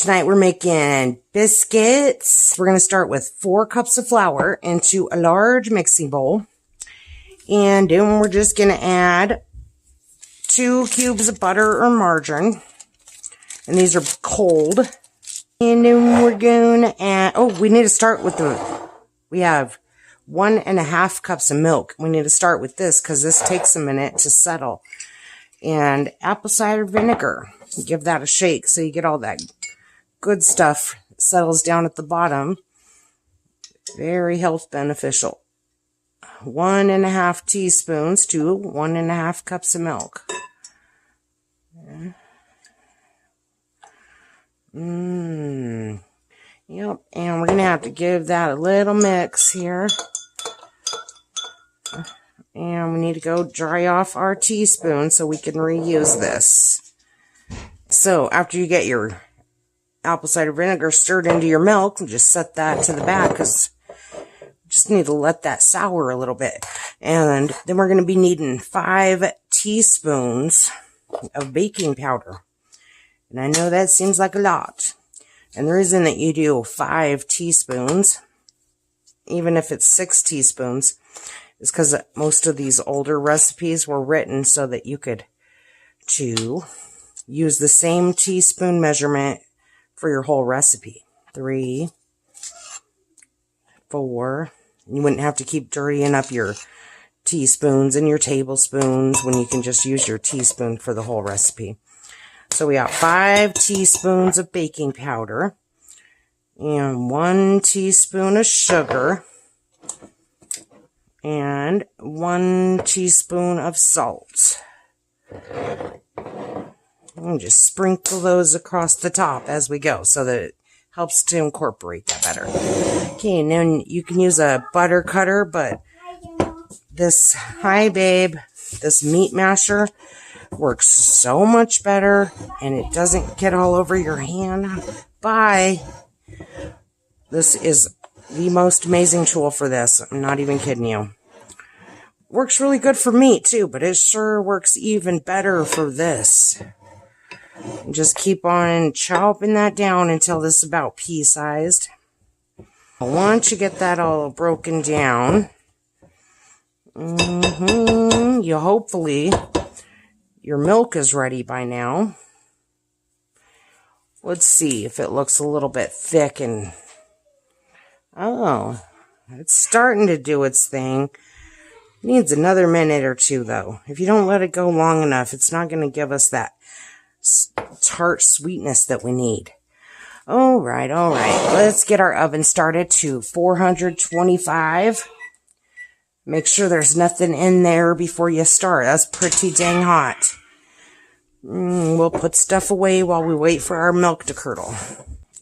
Tonight we're making biscuits. We're going to start with 4 cups of flour into a large mixing bowl. And then we're just going to add 2 cubes of butter or margarine. And these are cold. And then we're going to add, we need to start with we have 1.5 cups of milk. We need to start with this because this takes a minute to settle. And apple cider vinegar. Give that a shake so you get all that good stuff settles down at the bottom. Very health beneficial. 1.5 teaspoons to 1.5 cups of milk. Yep, and we're going to have to give that a little mix here. And we need to go dry off our teaspoon so we can reuse this. So, after you get your apple cider vinegar stirred into your milk, just set that to the back because just need to let that sour a little bit. And then we're going to be needing 5 teaspoons of baking powder. And I know that seems like a lot. And the reason that you do 5 teaspoons, even if it's 6 teaspoons, is because most of these older recipes were written so that you could use the same teaspoon measurement for your whole recipe. 3, 4. You wouldn't have to keep dirtying up your teaspoons and your tablespoons when you can just use your teaspoon for the whole recipe. So we got 5 teaspoons of baking powder and 1 teaspoon of sugar and 1 teaspoon of salt. And just sprinkle those across the top as we go so that it helps to incorporate that better. Okay, and then you can use a butter cutter, but this meat masher works so much better, and it doesn't get all over your hand. This is the most amazing tool for this. I'm not even kidding you. Works really good for meat too, but it sure works even better for this. Just keep on chopping that down until this is about pea-sized. Once you get that all broken down, hopefully your milk is ready by now. Let's see if it looks a little bit thick and... Oh, it's starting to do its thing. Needs another minute or 2, though. If you don't let it go long enough, it's not going to give us that tart sweetness that we need. All right. Let's get our oven started to 425. Make sure there's nothing in there before you start. That's pretty dang hot. We'll put stuff away while we wait for our milk to curdle.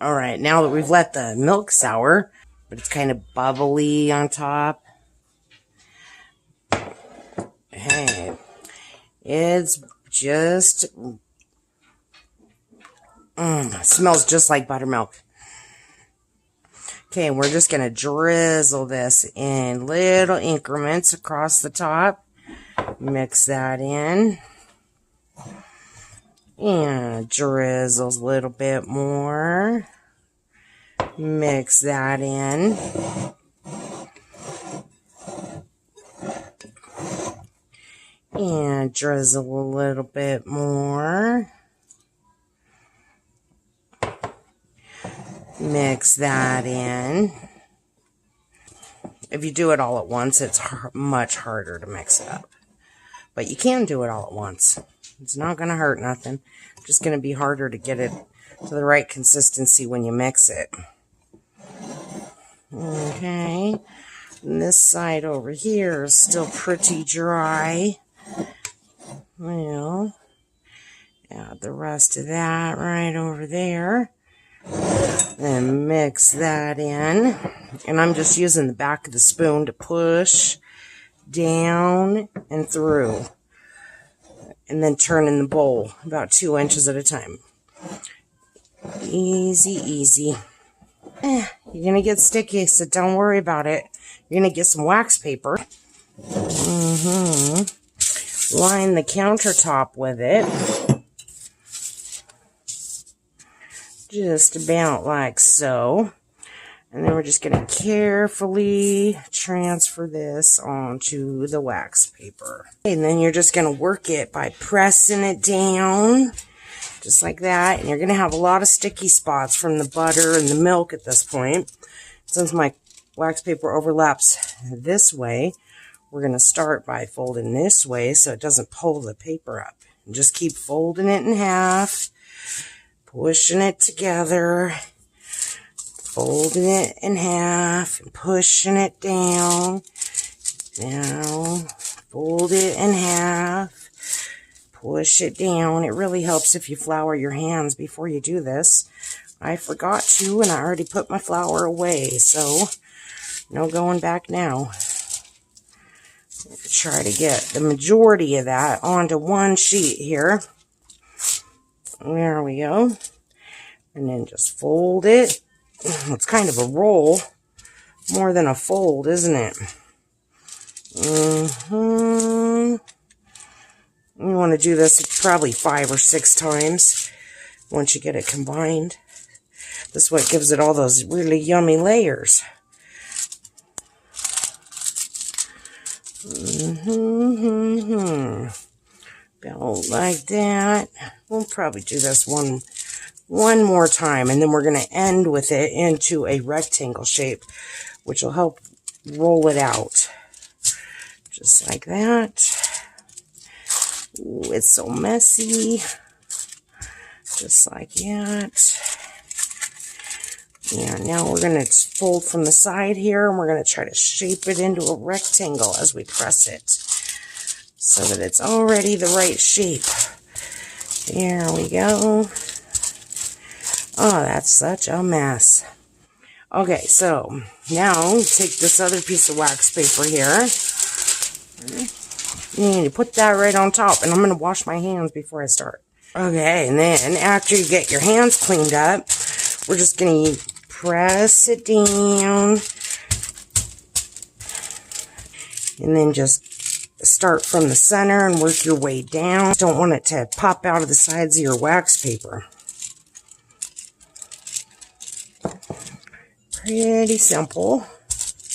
All right, now that we've let the milk sour, but it's kind of bubbly on top. Hey, it's just... smells just like buttermilk. Okay, we're just going to drizzle this in little increments across the top. Mix that in. And drizzle a little bit more. Mix that in. And drizzle a little bit more. Mix that in. If you do it all at once, it's much harder to mix it up. But you can do it all at once. It's not going to hurt nothing. It's just going to be harder to get it to the right consistency when you mix it. Okay. And this side over here is still pretty dry. Well, add the rest of that right over there. Then mix that in. And I'm just using the back of the spoon to push down and through. And then turn in the bowl about 2 inches at a time. Easy. You're going to get sticky, so don't worry about it. You're going to get some wax paper. Line the countertop with it. just about like so. And then we're just going to carefully transfer this onto the wax paper. And then you're just going to work it by pressing it down, just like that. And you're going to have a lot of sticky spots from the butter and the milk at this point. Since my wax paper overlaps this way, we're going to start by folding this way so it doesn't pull the paper up. And just keep folding it in half, pushing it together, folding it in half and pushing it down. Now, fold it in half, push it down. It really helps if you flour your hands before you do this. I forgot to, and I already put my flour away, so no going back now. Try to get the majority of that onto one sheet here. There we go. And then just fold it. It's kind of a roll, more than a fold, isn't it? You want to do this probably 5 or 6 times once you get it combined. This is what gives it all those really yummy layers. About like that. We'll probably do this one more time, and then we're going to end with it into a rectangle shape, which will help roll it out. Just like that. Ooh, it's so messy. Just like that. And now we're going to fold from the side here, and we're going to try to shape it into a rectangle as we press it, so that it's already the right shape. There we go. Oh, that's such a mess. Okay, so now take this other piece of wax paper here. You need to put that right on top, and I'm going to wash my hands before I start. Okay, and then after you get your hands cleaned up, we're just going to press it down, and then just start from the center and work your way down. Don't want it to pop out of the sides of your wax paper. Pretty simple.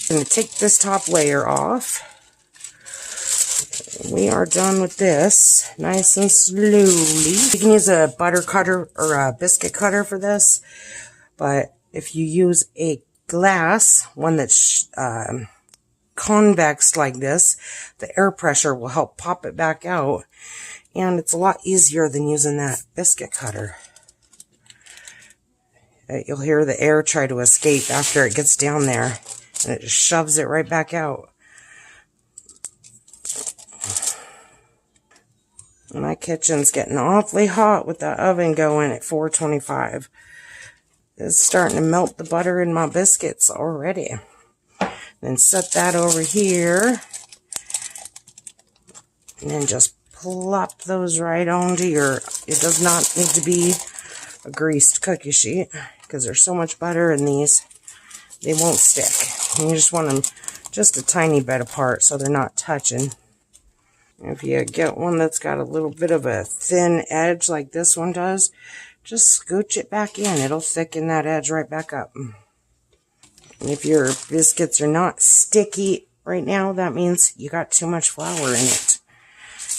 I'm going to take this top layer off. We are done with this, nice and slowly. You can use a butter cutter or a biscuit cutter for this, but if you use a glass, one that's convex like this, the air pressure will help pop it back out, and it's a lot easier than using that biscuit cutter. You'll hear the air try to escape after it gets down there, and it just shoves it right back out. My kitchen's getting awfully hot with the oven going at 425. It's starting to melt the butter in my biscuits already. Then set that over here. And then just plop those right onto your... It does not need to be a greased cookie sheet, because there's so much butter in these, they won't stick. And you just want them just a tiny bit apart so they're not touching. If you get one that's got a little bit of a thin edge like this one does, just scooch it back in. It'll thicken that edge right back up. And if your biscuits are not sticky right now, that means you got too much flour in it.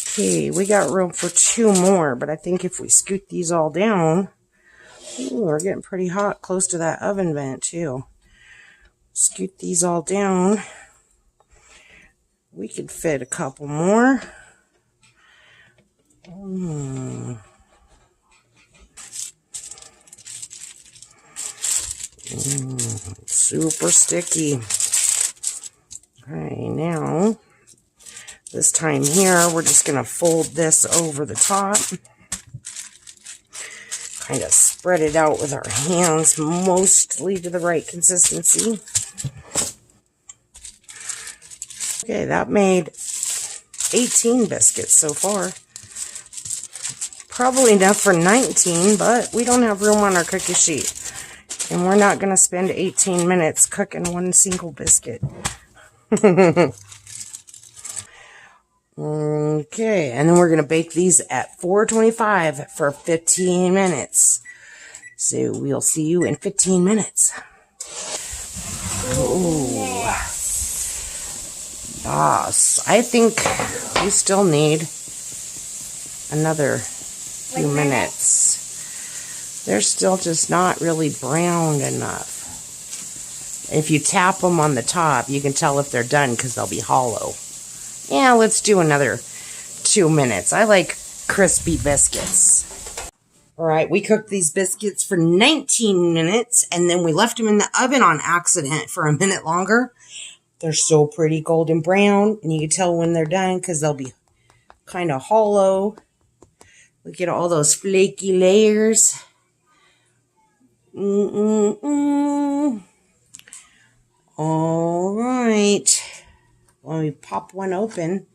Okay, we got room for 2 more, but I think if we scoot these all down, ooh, we're getting pretty hot close to that oven vent too. Scoot these all down. We could fit a couple more. Super sticky. Okay, now, this time here, we're just going to fold this over the top. Kind of spread it out with our hands, mostly to the right consistency. Okay, that made 18 biscuits so far. Probably enough for 19, but we don't have room on our cookie sheet. And we're not going to spend 18 minutes cooking one single biscuit. Okay, and then we're going to bake these at 425 for 15 minutes. So we'll see you in 15 minutes. Oh, yes. I think we still need another few minutes. They're still just not really browned enough. If you tap them on the top, you can tell if they're done because they'll be hollow. Yeah, let's do another 2 minutes. I like crispy biscuits. All right, we cooked these biscuits for 19 minutes, and then we left them in the oven on accident for a minute longer. They're so pretty golden brown, and you can tell when they're done because they'll be kind of hollow. Look at all those flaky layers. All right. Let me pop one open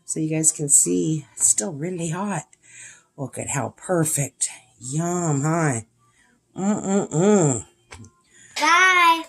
so you guys can see. It's still really hot. Look at how perfect. Yum, huh? Bye.